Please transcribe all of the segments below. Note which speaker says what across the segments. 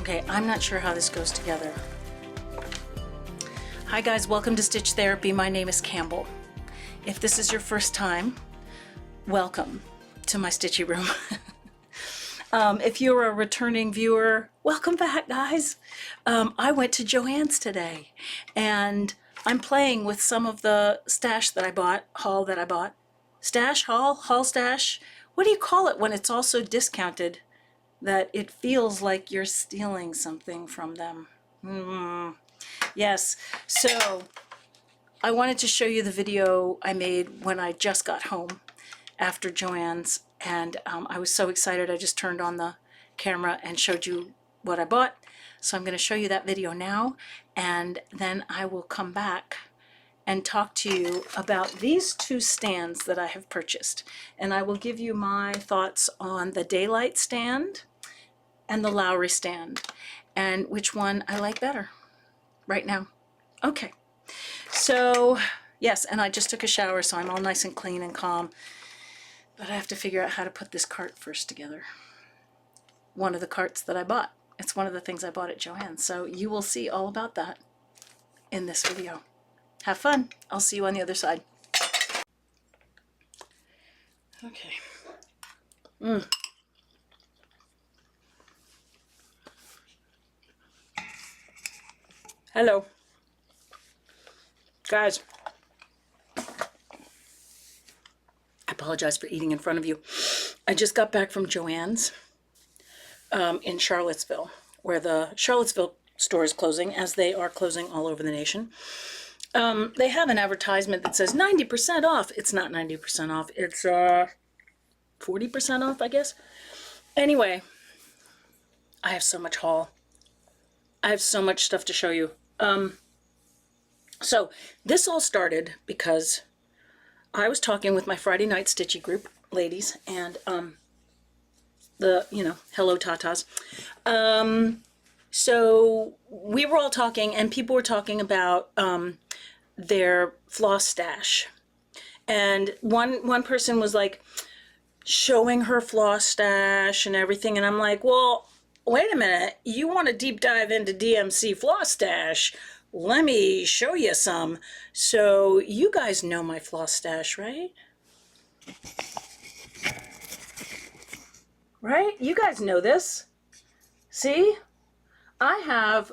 Speaker 1: Okay, I'm not sure how this goes together. Hi guys, welcome to Stitch Therapy. My name is Campbell. If this is your first time, welcome to my stitchy room. If you're a returning viewer, welcome back guys. I went to Joanns today and I'm playing with some of the stash that I bought, haul that I bought. Stash, haul stash. What do you call it when it's also discounted that it feels like you're stealing something from them? Yes, so I wanted to show you the video I made when I just got home after Joanns, and I was so excited I just turned on the camera and showed you what I bought. So I'm going to show you that video now, and then I will come back and talk to you about these two stands that I have purchased. And I will give you my thoughts on the Daylight stand and the Lowery stand, and which one I like better right now. Okay, so yes, and I just took a shower, so I'm all nice and clean and calm. But I have to figure out how to put this cart first together. One of the carts that I bought. It's one of the things I bought at Joanns. So you will see all about that in this video. Have fun. I'll see you on the other side. Okay. Hello. Guys. I apologize for eating in front of you. I just got back from Joanns in Charlottesville, where the Charlottesville store is closing, as they are closing all over the nation. They have an advertisement that says 90% off. It's not 90% off. It's 40% off, I guess. Anyway, I have so much haul. I have so much stuff to show you. So this all started because I was talking with my Friday night stitchy group, ladies, and hello tatas. So we were all talking, and people were talking about their floss stash. And one person was like showing her floss stash and everything, and I'm like, well, wait a minute, you want to deep dive into DMC floss stash? Let me show you some. So you guys know my floss stash, right? Right? You guys know this. See? I have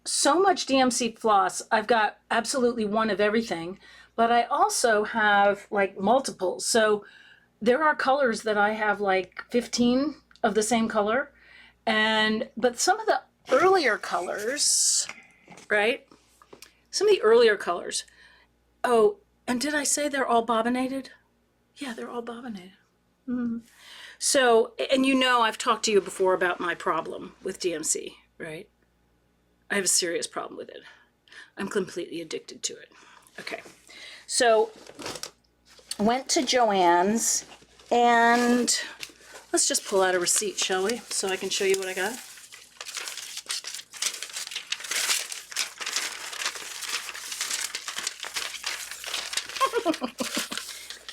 Speaker 1: so much DMC floss. I've got absolutely one of everything, but I also have like multiples. So there are colors that I have like 15 of the same color. But some of the earlier colors, right? Some of the earlier colors. Oh, and did I say they're all bobbinated? Yeah, they're all bobbinated. So, and you know, I've talked to you before about my problem with DMC, right? I have a serious problem with it. I'm completely addicted to it. Okay, so went to Joanns, and let's just pull out a receipt, shall we? So I can show you what I got.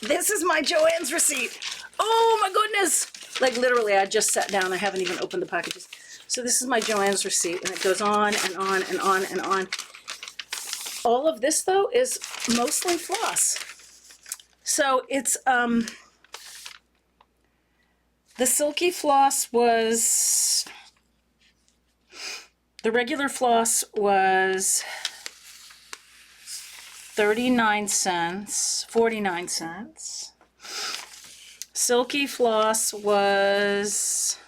Speaker 1: This is my Joanns receipt. Oh my goodness! Like literally, I just sat down. I haven't even opened the packages. So this is my Joanns receipt, and it goes on and on and on and on. All of this, though, is mostly floss. So it's, the silky floss was, the regular floss was 39 cents, 49 cents. Silky floss was,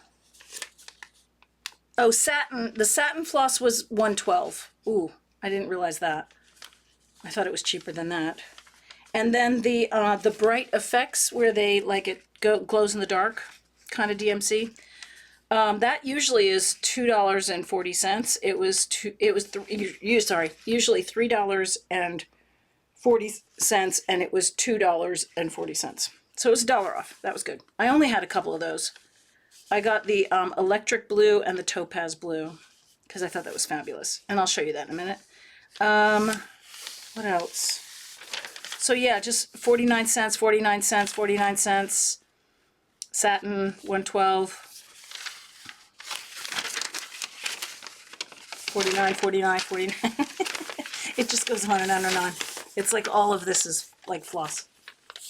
Speaker 1: oh, satin, the satin floss was $1.12. Ooh, I didn't realize that. I thought it was cheaper than that. And then the bright effects, where they like it glows in the dark, kind of DMC. That usually is $2.40. Usually $3.40, and it was $2.40. So it was $1 off. That was good. I only had a couple of those. I got the electric blue and the topaz blue because I thought that was fabulous. And I'll show you that in a minute. What else? So yeah, just 49 cents, 49 cents, 49 cents. Satin, 112. 49, 49, 49. It just goes on and on and on. It's like all of this is like floss.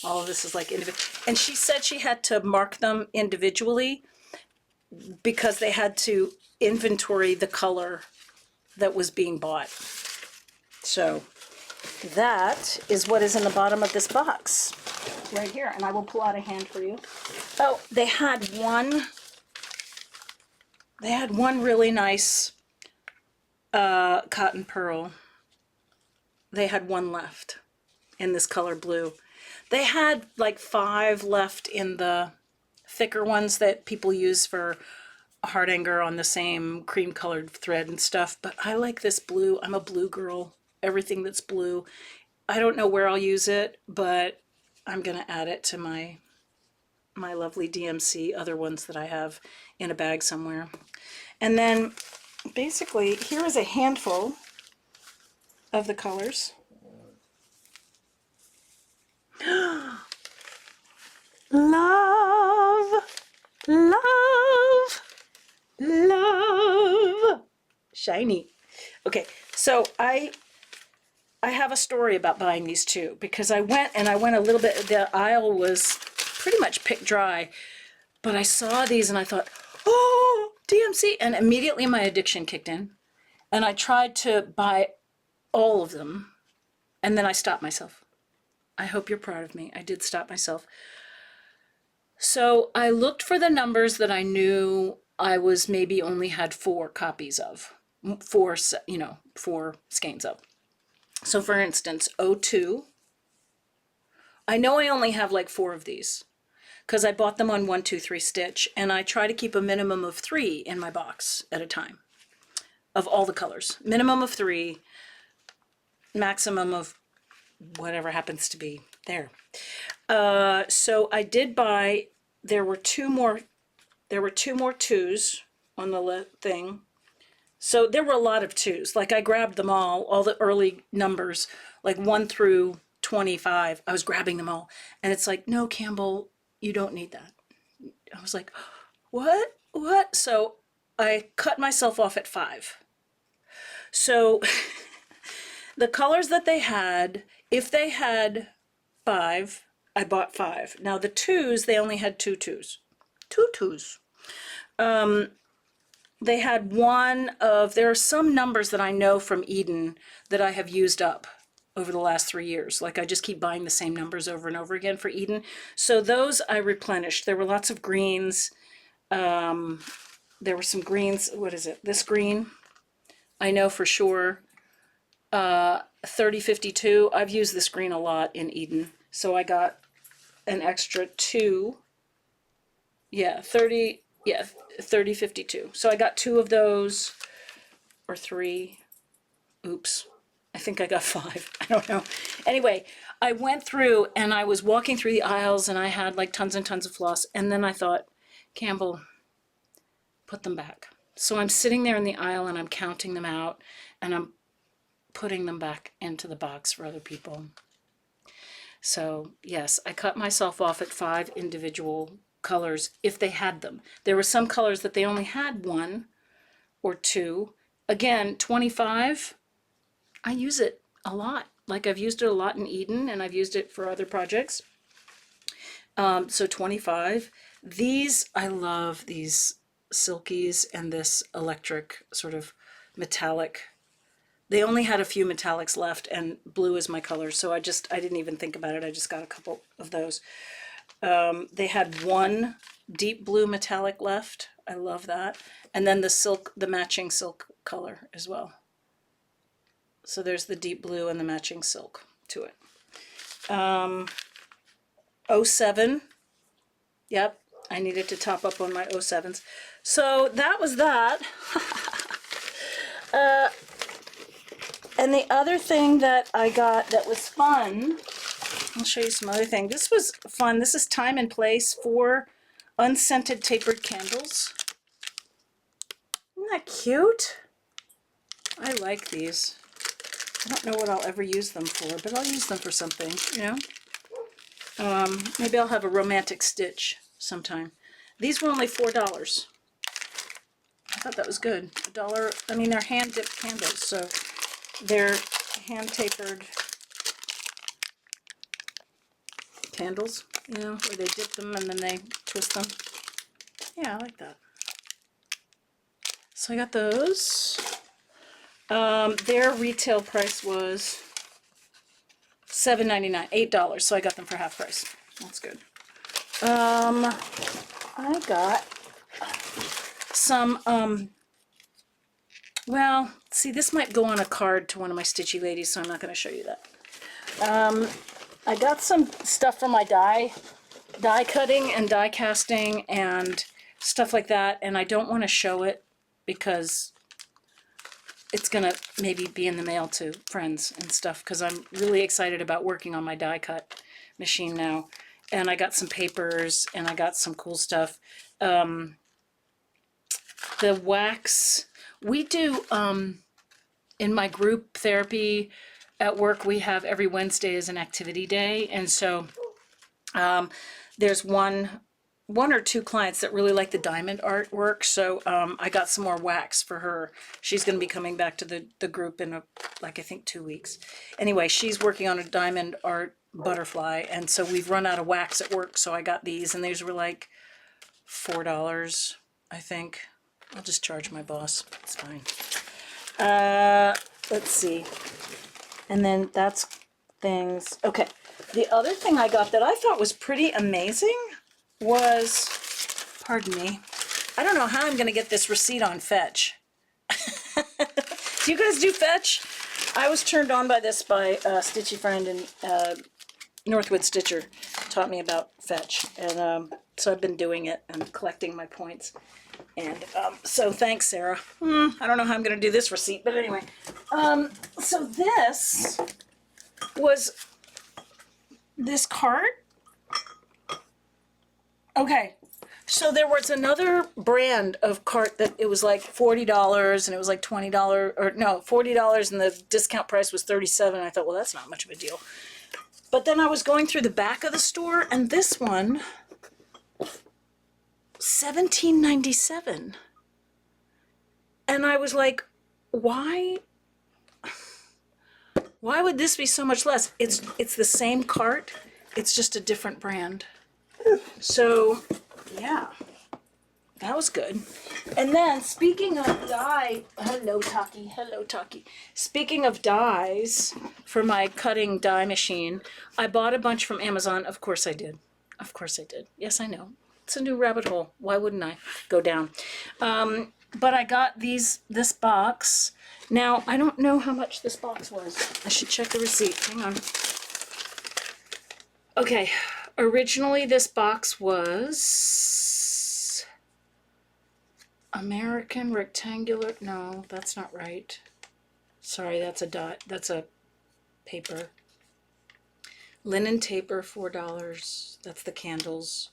Speaker 1: All of this is like individual. And she said she had to mark them individually because they had to inventory the color that was being bought. So that is what is in the bottom of this box right here. And I will pull out a hand for you. Oh, they had one really nice cotton pearl. They had one left in this color blue. They had like 5 left in the thicker ones that people use for a heart anchor on the same cream colored thread and stuff, but I like this blue. I'm a blue girl. Everything that's blue. I don't know where I'll use it, but I'm gonna add it to my lovely DMC other ones that I have in a bag somewhere. And then basically here is a handful of the colors. Love, love, love. Shiny. Okay, so I have a story about buying these too, because I went a little bit, the aisle was pretty much picked dry, but I saw these and I thought, oh, DMC, and immediately my addiction kicked in, and I tried to buy all of them, and then I stopped myself. I hope you're proud of me. I did stop myself. So I looked for the numbers that I knew I was maybe only had 4 copies of, 4 skeins of. So for instance, 02, I know I only have like 4 of these because I bought them on 1-2-3 Stitch, and I try to keep a minimum of 3 in my box at a time of all the colors. Minimum of 3, maximum of whatever happens to be there. So I did buy, there were two more 2s on the thing. So there were a lot of 2s. Like I grabbed them all the early numbers, like 1 through 25. I was grabbing them all. And it's like, no, Campbell, you don't need that. I was like, what? So I cut myself off at 5. So the colors that they had, if they had 5, I bought 5. Now the 2s, they only had 2 2s. 2 2s. They had there are some numbers that I know from Eden that I have used up over the last 3 years. Like I just keep buying the same numbers over and over again for Eden. So those I replenished. There were lots of greens. There were some greens. What is it? This green, I know for sure. 3052. I've used this green a lot in Eden. So I got an extra 2. Yeah, 3052. So I got 2 of those, or 3. Oops. I think I got 5. I don't know. Anyway, I went through and I was walking through the aisles and I had like tons and tons of floss. And then I thought, Campbell, put them back. So I'm sitting there in the aisle and I'm counting them out and I'm putting them back into the box for other people. So yes, I cut myself off at 5 individual colors if they had them. There were some colors that they only had 1 or 2. Again, 25, I use it a lot. Like I've used it a lot in Eden and I've used it for other projects. So 25. These, I love these silkies and this electric sort of metallic. They only had a few metallics left and blue is my color. So I didn't even think about it. I just got a couple of those. They had 1 deep blue metallic left. I love that. And then the matching silk color as well. So there's the deep blue and the matching silk to it. 07. Yep, I needed to top up on my 07s. So that was that. And the other thing that I got that was fun, I'll show you some other thing. This was fun. This is Time and Place 4 unscented tapered candles. Isn't that cute? I like these. I don't know what I'll ever use them for, but I'll use them for something, you know? Maybe I'll have a romantic stitch sometime. These were only $4. I thought that was good. $1, I mean, they're hand-dipped candles, so they're hand-tapered candles, you know, where they dip them and then they twist them. Yeah, I like that. So I got those. Their retail price was $7.99, $8, so I got them for half price. That's good. I got some, well, see, this might go on a card to one of my stitchy ladies, so I'm not going to show you that. I got some stuff for my die cutting and die casting and stuff like that, and I don't want to show it because it's going to maybe be in the mail to friends and stuff, because I'm really excited about working on my die cut machine now. And I got some papers and I got some cool stuff. The wax, we do, in my group therapy at work, we have every Wednesday as an activity day. And so there's one or two clients that really like the diamond artwork. So I got some more wax for her. She's going to be coming back to the group in I think 2 weeks. Anyway, she's working on a diamond art butterfly, and so we've run out of wax at work, so I got these, and these were like $4, I think. I'll just charge my boss. It's fine. Let's see. And then that's things. Okay. The other thing I got that I thought was pretty amazing was, pardon me, I don't know how I'm going to get this receipt on Fetch. Do you guys do Fetch? I was turned on by this by a stitchy friend, and Northwood Stitcher taught me about Fetch, and so I've been doing it and collecting my points. And so thanks, Sarah. I don't know how I'm going to do this receipt, but anyway. So this was this card. Okay, so there was another brand of cart that it was like $40 and it was like $20, or no, $40, and the discount price was $37. I thought, well, that's not much of a deal. But then I was going through the back of the store, and this one, $17.97. And I was like, why would this be so much less? It's the same cart, it's just a different brand. So, yeah, that was good. And then, speaking of die, hello Taki. Speaking of dies for my cutting die machine, I bought a bunch from Amazon. Of course I did. Yes, I know. It's a new rabbit hole. Why wouldn't I go down? But I got this box. Now, I don't know how much this box was. I should check the receipt. Hang on. Okay. Originally, this box was American rectangular. No, that's not right. Sorry, that's a dot. That's a paper. Linen taper, $4. That's the candles.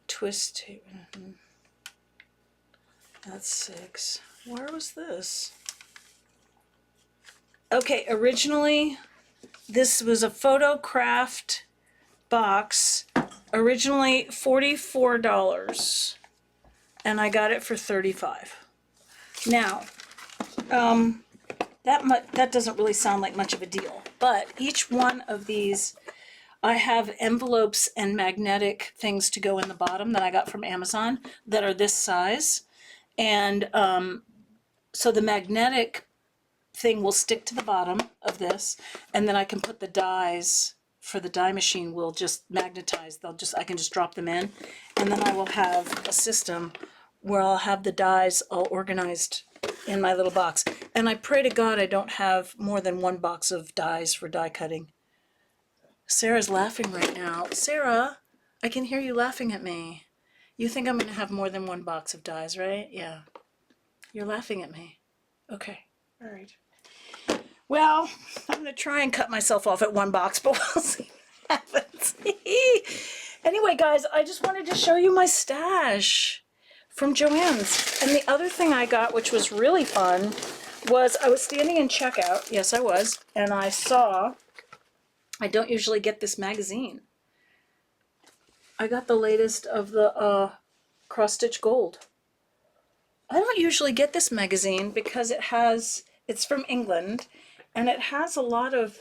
Speaker 1: Twist tape. That's $6. Where was this? Okay, originally, this was a Photocraft box, originally $44, and I got it for $35. Now, that doesn't really sound like much of a deal, but each one of these, I have envelopes and magnetic things to go in the bottom that I got from Amazon that are this size, and so the magnetic thing will stick to the bottom of this, and then I can put the dies for the die machine will just magnetize. I can just drop them in, and then I will have a system where I'll have the dies all organized in my little box. And I pray to God I don't have more than one box of dies for die cutting. Sarah's laughing right now. Sarah, I can hear you laughing at me. You think I'm going to have more than one box of dies, right? Yeah. You're laughing at me. Okay. All right. Well, I'm going to try and cut myself off at one box, but we'll see what happens. Anyway, guys, I just wanted to show you my stash from Joanns. And the other thing I got, which was really fun, was I was standing in checkout. Yes, I was. And I saw, I don't usually get this magazine. I got the latest of the Cross Stitch Gold. I don't usually get this magazine because it's from England, and it has a lot of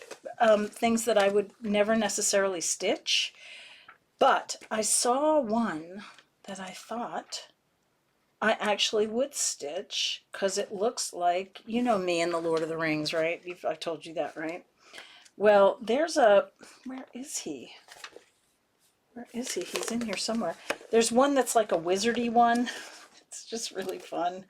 Speaker 1: things that I would never necessarily stitch. But I saw one that I thought I actually would stitch because it looks like, you know me in the Lord of the Rings, right? I told you that, right? Well, where is he? Where is he? He's in here somewhere. There's one that's like a wizardy one. It's just really fun.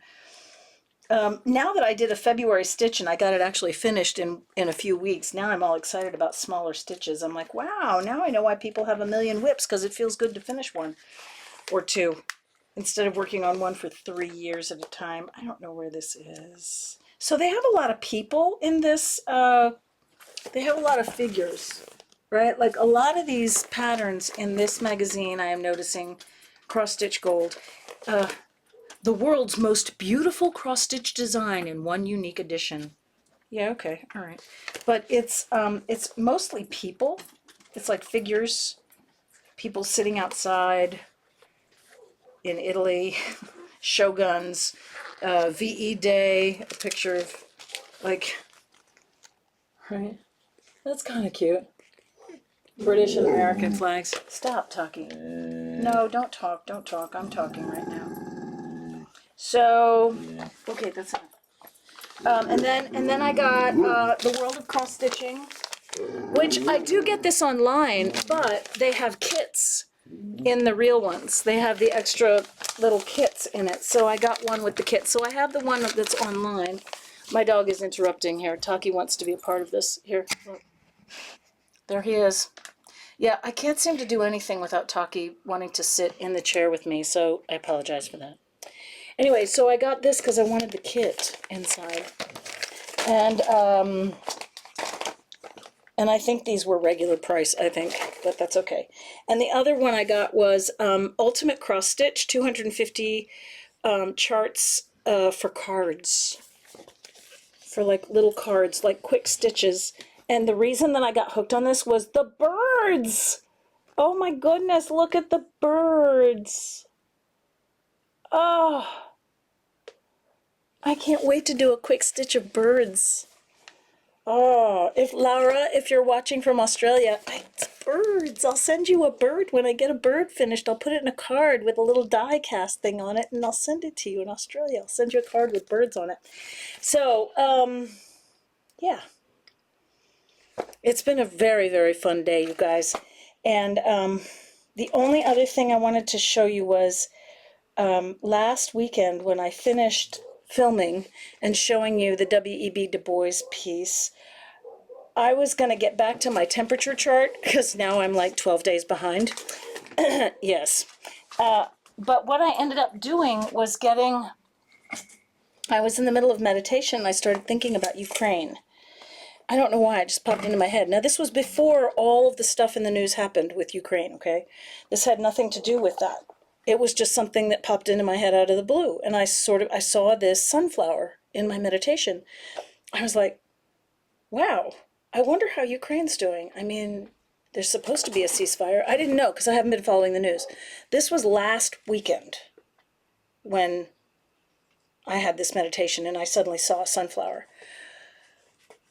Speaker 1: Now that I did a February stitch and I got it actually finished in a few weeks, now I'm all excited about smaller stitches. I'm like, wow, now I know why people have a million whips, because it feels good to finish one or two instead of working on one for 3 years at a time. I don't know where this is. So they have a lot of people in this. They have a lot of figures, right? Like a lot of these patterns in this magazine, I am noticing, Cross Stitch Gold. The world's most beautiful cross-stitch design in one unique edition. Yeah, okay, all right. But it's mostly people. It's like figures, people sitting outside in Italy, shoguns, VE Day, a picture of, like, right? That's kind of cute. British and American flags. Stop talking. No, don't talk, don't talk. I'm talking right now. So, okay, that's enough. And then I got The World of Cross Stitching, which I do get this online, but they have kits in the real ones. They have the extra little kits in it. So I got one with the kit. So I have the one that's online. My dog is interrupting here. Taki wants to be a part of this. Here, look. There he is. Yeah, I can't seem to do anything without Taki wanting to sit in the chair with me, so I apologize for that. Anyway, so I got this because I wanted the kit inside. And I think these were regular price, I think, but that's okay. And the other one I got was Ultimate Cross Stitch, 250 charts for cards. For like little cards, like quick stitches. And the reason that I got hooked on this was the birds! Oh my goodness, look at the birds! Oh, I can't wait to do a quick stitch of birds. Oh, if Laura, if you're watching from Australia, birds. I'll send you a bird when I get a bird finished. I'll put it in a card with a little die cast thing on it, and I'll send it to you in Australia. I'll send you a card with birds on it. So, yeah. It's been a very, very fun day, you guys. And the only other thing I wanted to show you was last weekend when I finished filming and showing you the W.E.B. Du Bois piece, I was going to get back to my temperature chart because now I'm like 12 days behind. Yes. But what I ended up doing was I was in the middle of meditation and I started thinking about Ukraine. I don't know why, it just popped into my head. Now, this was before all of the stuff in the news happened with Ukraine, okay? This had nothing to do with that. It was just something that popped into my head out of the blue. And I saw this sunflower in my meditation. I was like, wow, I wonder how Ukraine's doing. I mean, there's supposed to be a ceasefire. I didn't know because I haven't been following the news. This was last weekend when I had this meditation and I suddenly saw a sunflower.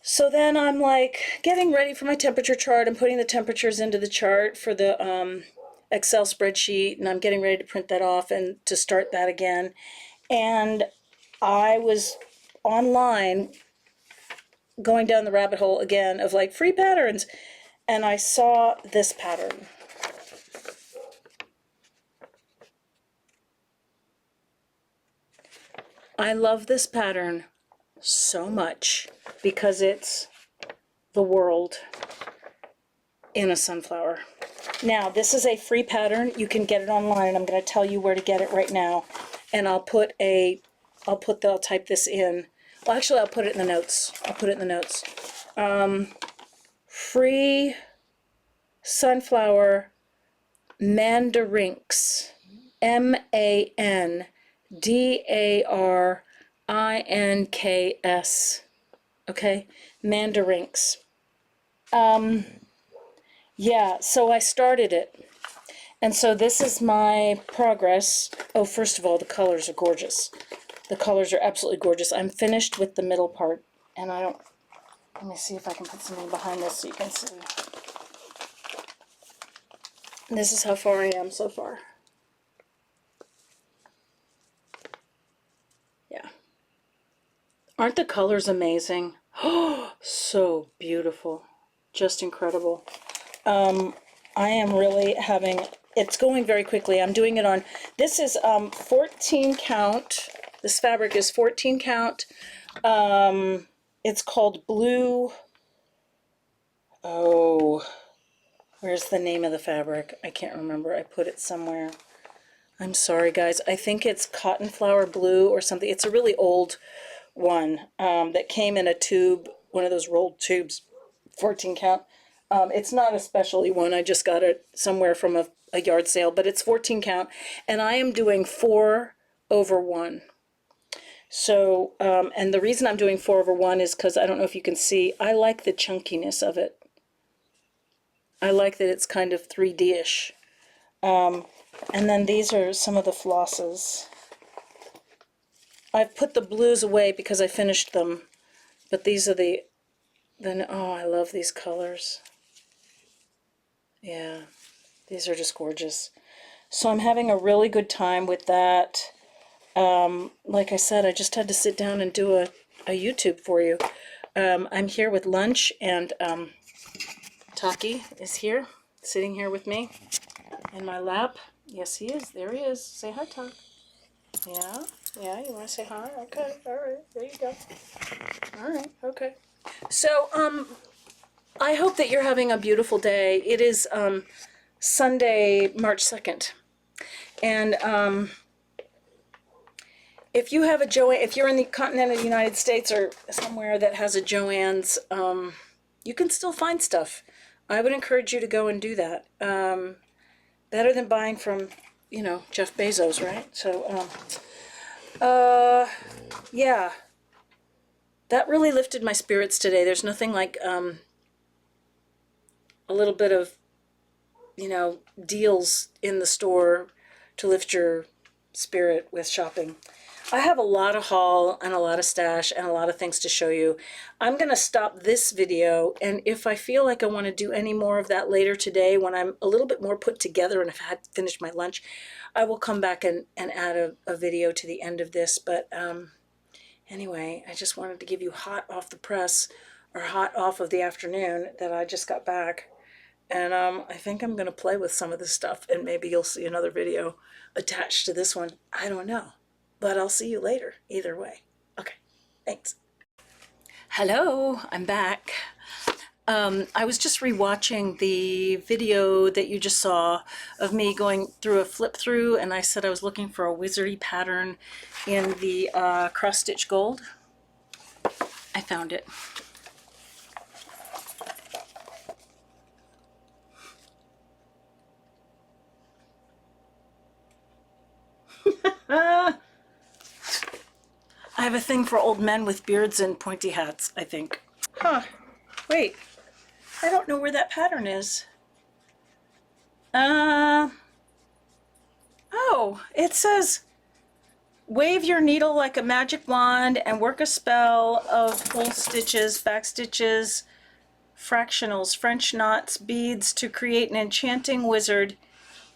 Speaker 1: So then I'm like getting ready for my temperature chart. I'm putting the temperatures into the chart for the Excel spreadsheet, and I'm getting ready to print that off and to start that again. And I was online going down the rabbit hole again of like free patterns, and I saw this pattern. I love this pattern so much because it's the world in a sunflower. Now, this is a free pattern. You can get it online. I'm going to tell you where to get it right now. And I'll type this in. Well, actually, I'll put it in the notes. I'll put it in the notes. Free sunflower mandarinks. MANDARINKS. Okay, mandarinks. Yeah, so I started it. And so this is my progress. Oh, first of all, the colors are gorgeous. The colors are absolutely gorgeous. I'm finished with the middle part, and I don't, let me see if I can put something behind this so you can see. And this is how far I am so far. Yeah. Aren't the colors amazing? Oh, so beautiful. Just incredible. I am really having, it's going very quickly. I'm doing it on, this is 14 count. This fabric is 14 count. It's called Blue, oh, where's the name of the fabric? I can't remember. I put it somewhere. I'm sorry, guys. I think it's Cotton Flower Blue or something. It's a really old one that came in a tube, one of those rolled tubes, 14 count. It's not a specialty one. I just got it somewhere from a yard sale, but it's 14 count, and I am doing 4/1. So, and the reason I'm doing 4/1 is because I don't know if you can see, I like the chunkiness of it. I like that it's kind of 3D-ish. And then these are some of the flosses. I've put the blues away because I finished them, but these are oh, I love these colors. Yeah, these are just gorgeous. So I'm having a really good time with that. Like I said, I just had to sit down and do a YouTube for you. I'm here with lunch, and Taki is here, sitting here with me in my lap. Yes, he is. There he is. Say hi, Tak. Yeah, yeah, you want to say hi? Okay, all right, there you go. All right, okay. So, I hope that you're having a beautiful day. It is Sunday, March 2nd. And if you have a if you're in the continent of the United States or somewhere that has a Joann's, you can still find stuff. I would encourage you to go and do that. Better than buying from, you know, Jeff Bezos, right? So, yeah. That really lifted my spirits today. There's nothing like a little bit of, you know, deals in the store to lift your spirit with shopping. I have a lot of haul and a lot of stash and a lot of things to show you. I'm going to stop this video, and if I feel like I want to do any more of that later today when I'm a little bit more put together and I've had finished my lunch, I will come back and add a video to the end of this. But anyway, I just wanted to give you hot off the press, or hot off of the afternoon that I just got back. And I think I'm going to play with some of this stuff, and maybe you'll see another video attached to this one. I don't know. But I'll see you later, either way. Okay, thanks. Hello, I'm back. I was just rewatching the video that you just saw of me going through a flip through, and I said I was looking for a Wizardi pattern in the cross stitch gold. I found it. I have a thing for old men with beards and pointy hats, I think. Huh. Wait. I don't know where that pattern is. Oh, it says, wave your needle like a magic wand and work a spell of full stitches, back stitches, fractionals, French knots, beads to create an enchanting wizard.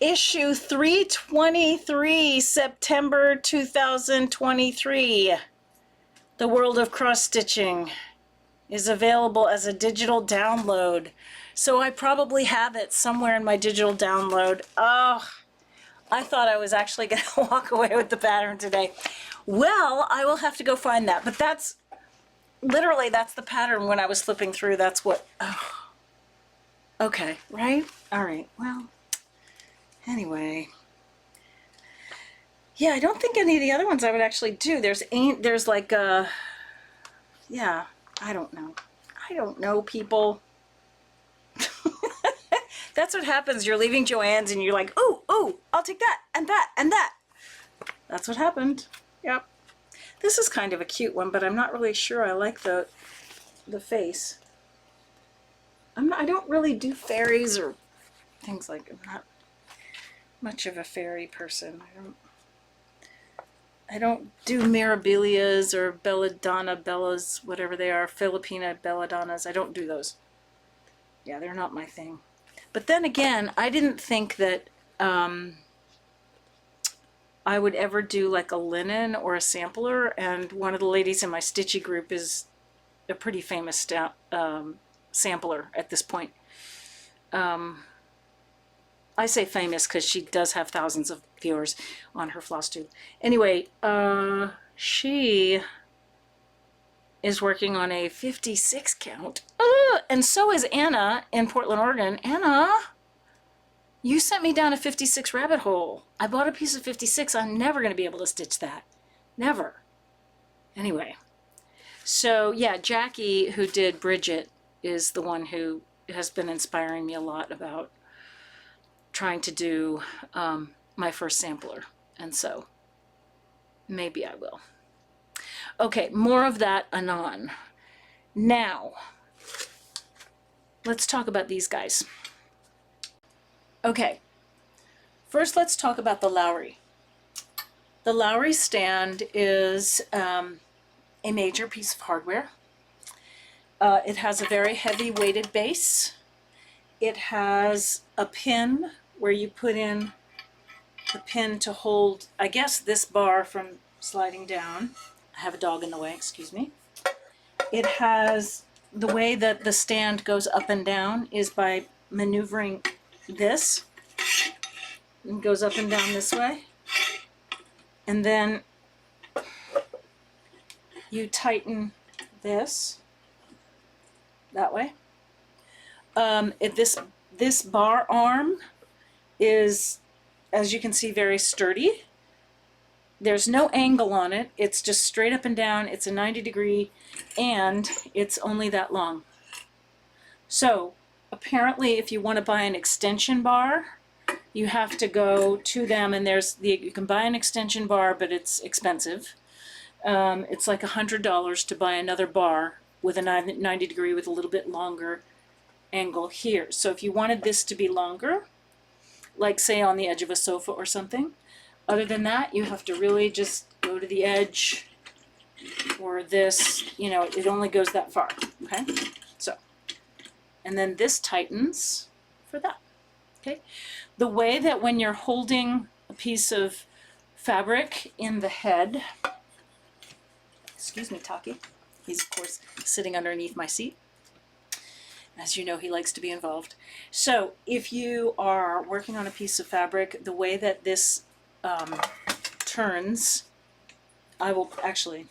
Speaker 1: Issue 323, September 2023. The World of Cross Stitching is available as a digital download. So I probably have it somewhere in my digital download. Oh, I thought I was actually going to walk away with the pattern today. Well, I will have to go find that. But that's, literally, that's the pattern when I was flipping through. That's what, oh. Okay, right? All right, well, anyway. Yeah, I don't think any of the other ones I would actually do. There's like, yeah, I don't know. I don't know, people. That's what happens. You're leaving Joann's and you're like, ooh, ooh, I'll take that and that and that. That's what happened. Yep. This is kind of a cute one, but I'm not really sure I like the face. I don't really do fairies or things like, I'm not much of a fairy person. I don't. I don't do Mirabilias or Belladonna Bellas, whatever they are, Filipina Belladonnas. I don't do those. Yeah, they're not my thing. But then again, I didn't think that I would ever do like a linen or a sampler, and one of the ladies in my stitchy group is a pretty famous sampler at this point. I say famous because she does have thousands of viewers on her Flosstube. Anyway, she is working on a 56 count. And so is Anna in Portland, Oregon. Anna, you sent me down a 56 rabbit hole. I bought a piece of 56. I'm never going to be able to stitch that. Never. Anyway. So yeah, Jackie, who did Bridget, is the one who has been inspiring me a lot about trying to do my first sampler. And so maybe I will. Okay, more of that anon. Now, let's talk about these guys. Okay, first let's talk about the Lowery. The Lowery stand is a major piece of hardware. It has a very heavy weighted base. It has a pin where you put in the pin to hold, I guess, this bar from sliding down. I have a dog in the way, excuse me. It has, the way that the stand goes up and down is by maneuvering this. It goes up and down this way. And then you tighten this that way. This bar arm is, as you can see, very sturdy. There's no angle on it. It's just straight up and down. It's a 90-degree, and it's only that long. So apparently, if you want to buy an extension bar, you have to go to them, and you can buy an extension bar, but it's expensive. It's like $100 to buy another bar with a 90-degree with a little bit longer angle here. So if you wanted this to be longer, like say on the edge of a sofa or something, other than that, you have to really just go to the edge, or this, you know, it only goes that far, okay? So, and then this tightens for that, okay? The way that when you're holding a piece of fabric in the head, excuse me, Taki, he's of course sitting underneath my seat. As you know, he likes to be involved. So if you are working on a piece of fabric, the way that this turns, I will actually,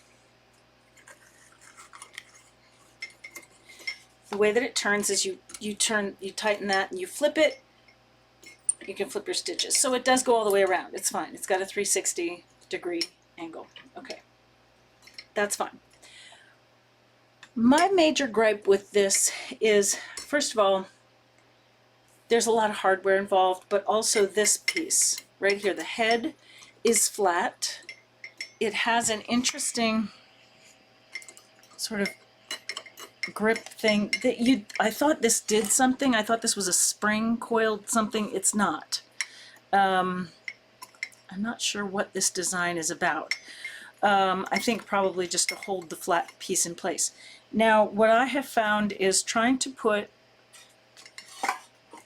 Speaker 1: the way that it turns is you tighten that and you flip it. You can flip your stitches. So it does go all the way around. It's fine. It's got a 360-degree angle. Okay, that's fine. My major gripe with this is, first of all, there's a lot of hardware involved, but also this piece right here, the head is flat. It has an interesting sort of grip thing that I thought this did something. I thought this was a spring coiled something. It's not. I'm not sure what this design is about. I think probably just to hold the flat piece in place. Now, what I have found is trying to put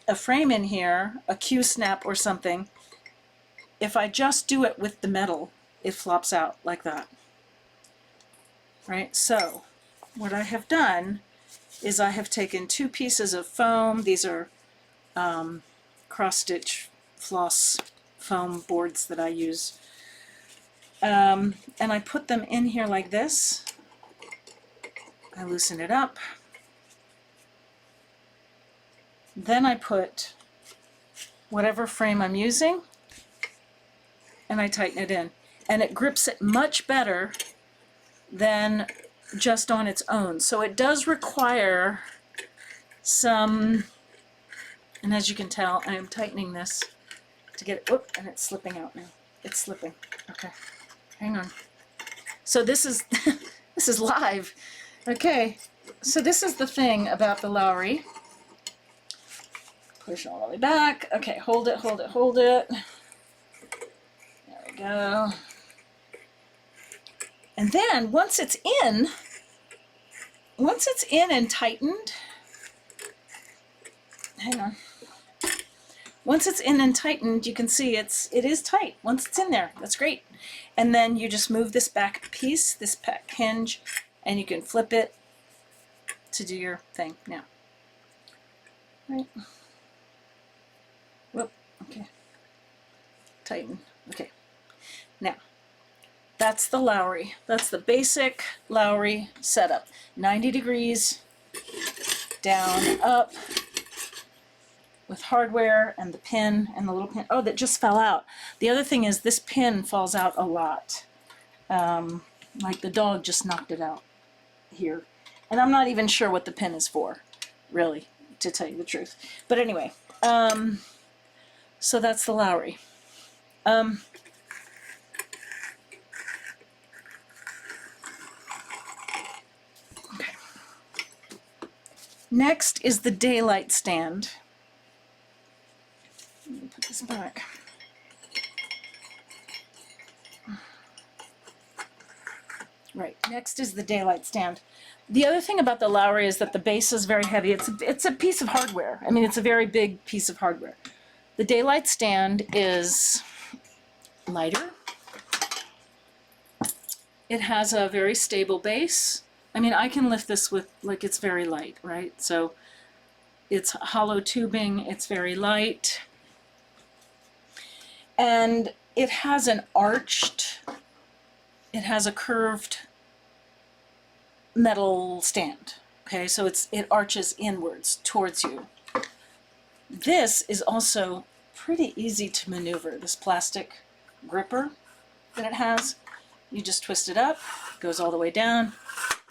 Speaker 1: a frame in here, a Q-snap or something, if I just do it with the metal, it flops out like that. Right? So, what I have done is I have taken 2 pieces of foam. These are cross-stitch floss foam boards that I use. And I put them in here like this. I loosen it up. Then I put whatever frame I'm using, and I tighten it in. And it grips it much better than just on its own. So it does require some, and as you can tell, I am tightening this to get it, whoop, and it's slipping out now. It's slipping. Okay, hang on. So this is, this is live. Okay, so this is the thing about the Lowery. Push all the way back. Okay, hold it, hold it, hold it. There we go. And then once it's in and tightened, hang on. Once it's in and tightened, you can see it is tight. Once it's in there, that's great. And then you just move this back piece, this back hinge, and you can flip it to do your thing now. Right. Whoop, okay. Tighten, okay. Now, that's the Lowery. That's the basic Lowery setup. 90 degrees, down, up, with hardware and the pin and the little pin. Oh, that just fell out. The other thing is this pin falls out a lot. Like the dog just knocked it out here. And I'm not even sure what the pin is for, really, to tell you the truth. But anyway, so that's the Lowery. Okay. Next is the daylight stand. Let me put this back. Right, next is the daylight stand. The other thing about the Lowery is that the base is very heavy. It's a piece of hardware. I mean, it's a very big piece of hardware. The daylight stand is lighter. It has a very stable base. I mean, I can lift this with, like, it's very light, right? So it's hollow tubing, it's very light. And it has an it has a curved metal stand, okay? So it arches inwards towards you. This is also pretty easy to maneuver, this plastic gripper that it has. You just twist it up, it goes all the way down,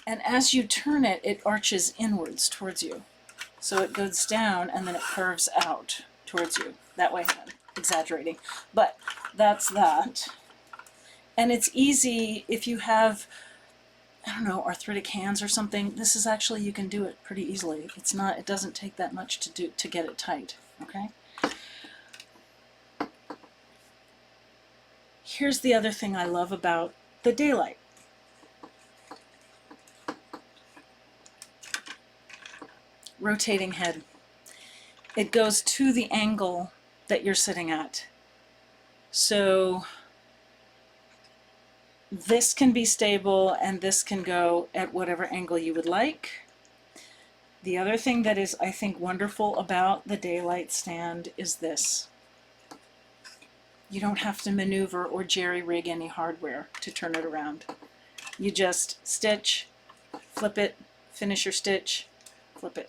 Speaker 1: and as you turn it, it arches inwards towards you. So it goes down and then it curves out towards you. That way, I'm exaggerating, but that's that. And it's easy if you have, I don't know, arthritic hands or something. This is actually, you can do it pretty easily. It's not, it doesn't take that much to get it tight, okay? Here's the other thing I love about the daylight. Rotating head. It goes to the angle that you're sitting at. So this can be stable and this can go at whatever angle you would like. The other thing that is, I think, wonderful about the daylight stand is this. You don't have to maneuver or jerry-rig any hardware to turn it around. You just stitch, flip it, finish your stitch, flip it.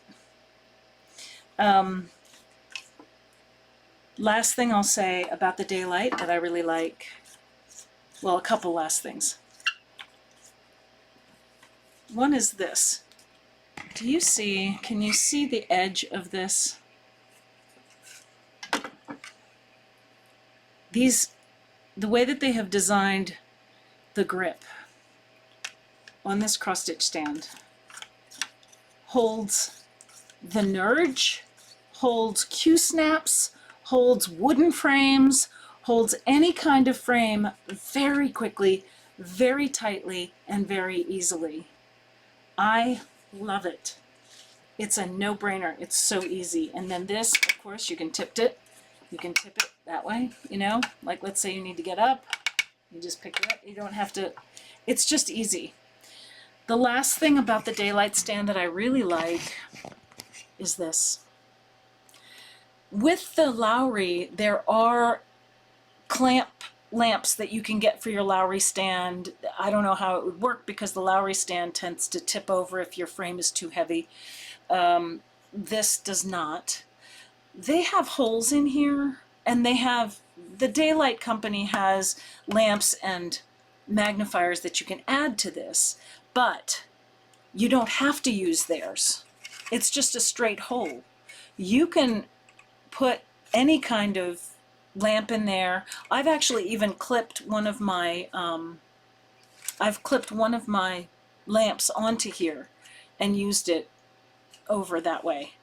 Speaker 1: Last thing I'll say about the daylight that I really like, well, a couple last things. One is this. Do you see, can you see the edge of this? The way that they have designed the grip on this cross-stitch stand holds the nudge, holds Q-snaps, holds wooden frames, holds any kind of frame very quickly, very tightly, and very easily. I love it. It's a no-brainer. It's so easy. And then this, of course, you can tip it. You can tip it that way, you know, like let's say you need to get up, you just pick it up. You don't have to, it's just easy. The last thing about the daylight stand that I really like is this. With the Lowery, there are clamp lamps that you can get for your Lowery stand. I don't know how it would work because the Lowery stand tends to tip over if your frame is too heavy. This does not. They have holes in here, and they have, the Daylight company has lamps and magnifiers that you can add to this, but you don't have to use theirs. It's just a straight hole. You can put any kind of lamp in there. I've actually even clipped one of my lamps onto here and used it over that way.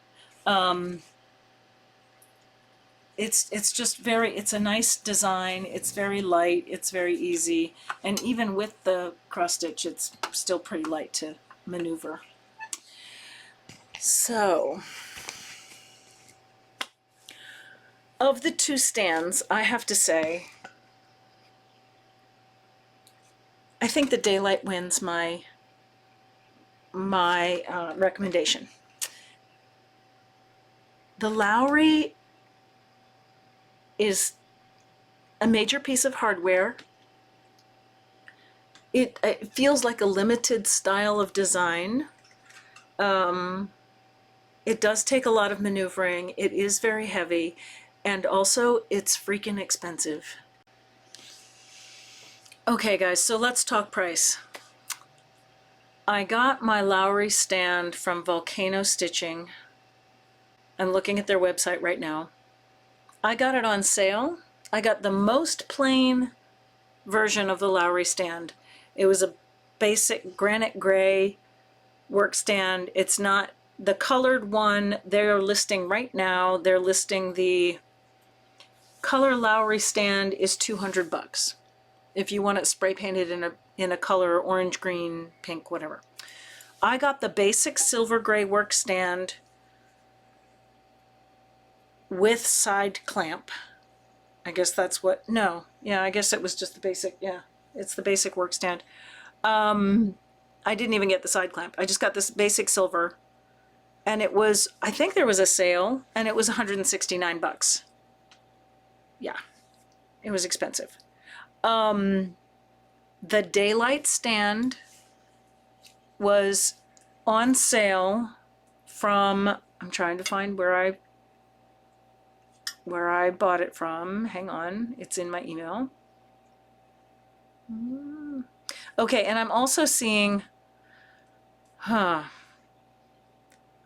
Speaker 1: it's just very, it's a nice design, it's very light, it's very easy, and even with the cross stitch, it's still pretty light to maneuver. So, of the two stands, I have to say, I think the Daylight wins my recommendation. The Lowery is a major piece of hardware. It feels like a limited style of design. It does take a lot of maneuvering. It is very heavy, and also it's freaking expensive. Okay guys, so let's talk price. I got my Lowery stand from Volcano Stitching. I'm looking at their website right now. I got it on sale. I got the most plain version of the Lowery stand. It was a basic granite gray work stand. It's not the colored one. They're listing right now. They're listing the color Lowery stand is $200 if you want it spray painted in a color orange, green, pink, whatever. I got the basic silver gray work stand with side clamp. I guess that's what, no, yeah, I guess it was just the basic, yeah, it's the basic work stand. I didn't even get the side clamp. I just got this basic silver, and it was, I think there was a sale, and it was $169. Yeah, it was expensive. The Daylight stand was on sale from, I'm trying to find where I bought it from. Hang on, it's in my email. Okay, and I'm also seeing,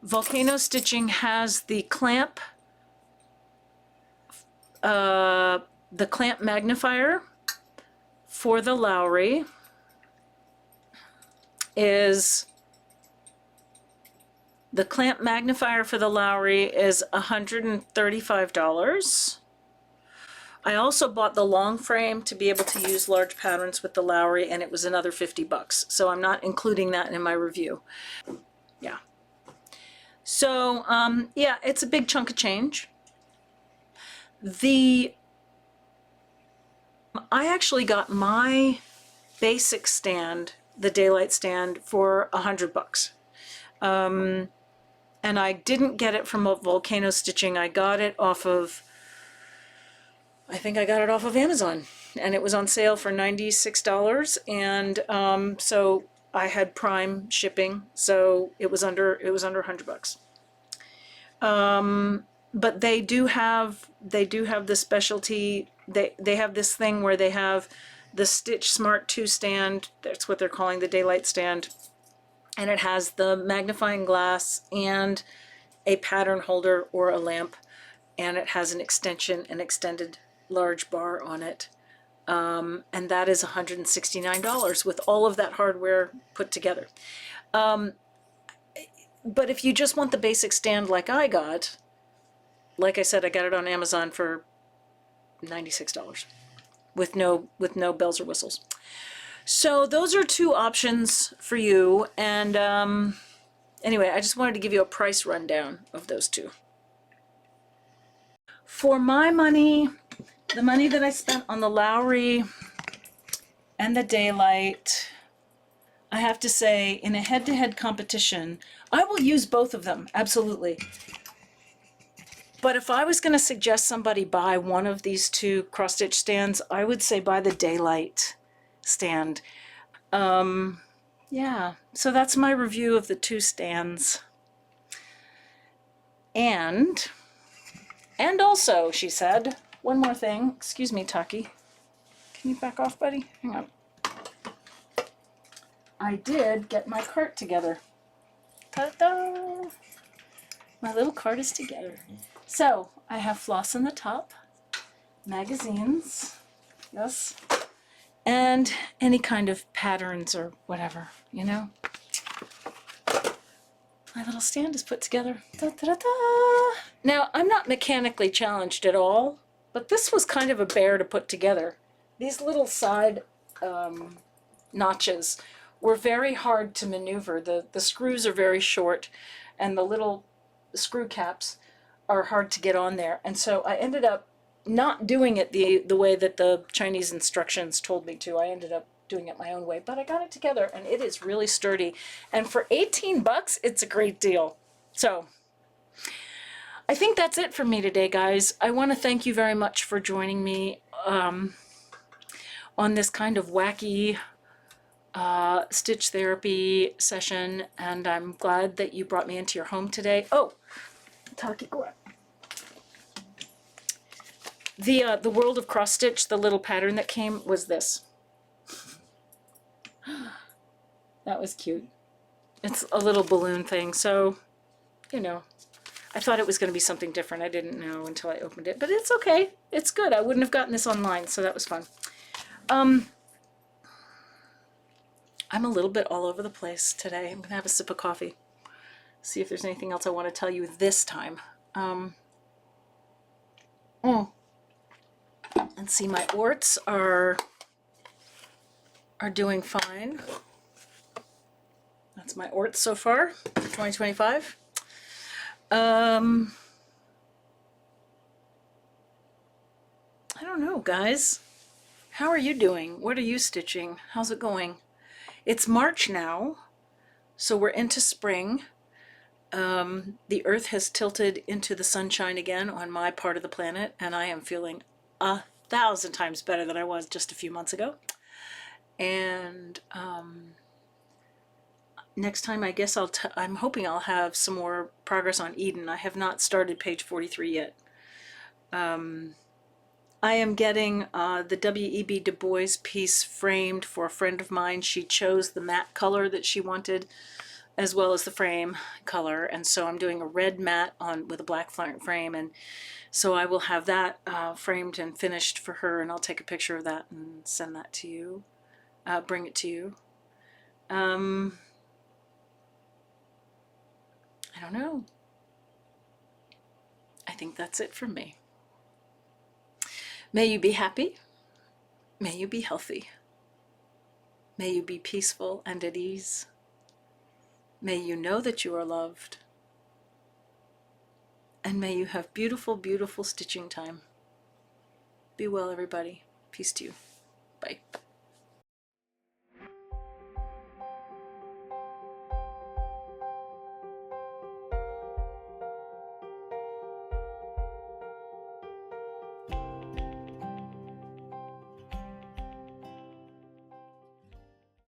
Speaker 1: Volcano Stitching has the clamp magnifier for the Lowery is $135. I also bought the long frame to be able to use large patterns with the Lowery, and it was another $50. So I'm not including that in my review. Yeah. So, yeah, it's a big chunk of change. I actually got my basic stand, the Daylight stand, for $100. And I didn't get it from Volcano Stitching. I got it off of, I think I got it off of Amazon, and it was on sale for $96. And so I had Prime shipping, so it was under $100. But they do have the specialty. They have this thing where they have the Stitch Smart 2 stand. That's what they're calling the Daylight stand. And it has the magnifying glass and a pattern holder or a lamp, and it has an extended large bar on it. And that is $169 with all of that hardware put together. But if you just want the basic stand like I got, like I said, I got it on Amazon for $96 with no bells or whistles. So those are two options for you, and anyway, I just wanted to give you a price rundown of those two. For my money, the money that I spent on the Lowery and the Daylight, I have to say, in a head-to-head competition, I will use both of them, absolutely. But if I was going to suggest somebody buy one of these two cross-stitch stands, I would say buy the Daylight stand. Yeah, so that's my review of the two stands. And also, she said, one more thing. Excuse me, Taki. Can you back off, buddy? Hang on. I did get my cart together. Ta-da! My little cart is together. So, I have floss on the top, magazines, yes, and any kind of patterns or whatever, you know. My little stand is put together. Da, da, da, da. Now, I'm not mechanically challenged at all, but this was kind of a bear to put together. These little side notches were very hard to maneuver. The screws are very short, and the little screw caps are hard to get on there. And so I ended up not doing it the way that the Chinese instructions told me to. I ended up doing it my own way, but I got it together, and it is really sturdy. And for 18 bucks, it's a great deal. So I think that's it for me today, guys. I want to thank you very much for joining me on this kind of wacky stitch therapy session, and I'm glad that you brought me into your home today. Oh, the World of Cross Stitch, the little pattern that came was this. That was cute. It's a little balloon thing, so, you know, I thought it was going to be something different. I didn't know until I opened it, but it's okay. It's good. I wouldn't have gotten this online, so that was fun. I'm a little bit all over the place today. I'm going to have a sip of coffee. See if there's anything else I want to tell you this time. And see, my orts are doing fine. That's my orts so far for 2025. I don't know, guys. How are you doing? What are you stitching? How's it going? It's March now, so we're into spring. The earth has tilted into the sunshine again on my part of the planet, and I am feeling 1,000 times better than I was just a few months ago. And next time, I guess I'm hoping I'll have some more progress on Eden. I have not started page 43 yet. I am getting the W.E.B. Du Bois piece framed for a friend of mine. She chose the matte color that she wanted, as well as the frame color, and so I'm doing a red matte on with a black frame, and so I will have that framed and finished for her, and I'll take a picture of that and send that to you, bring it to you. I don't know. I think that's it from me. May you be happy. May you be healthy. May you be peaceful and at ease. May you know that you are loved. And may you have beautiful, beautiful stitching time. Be well, everybody. Peace to you. Bye.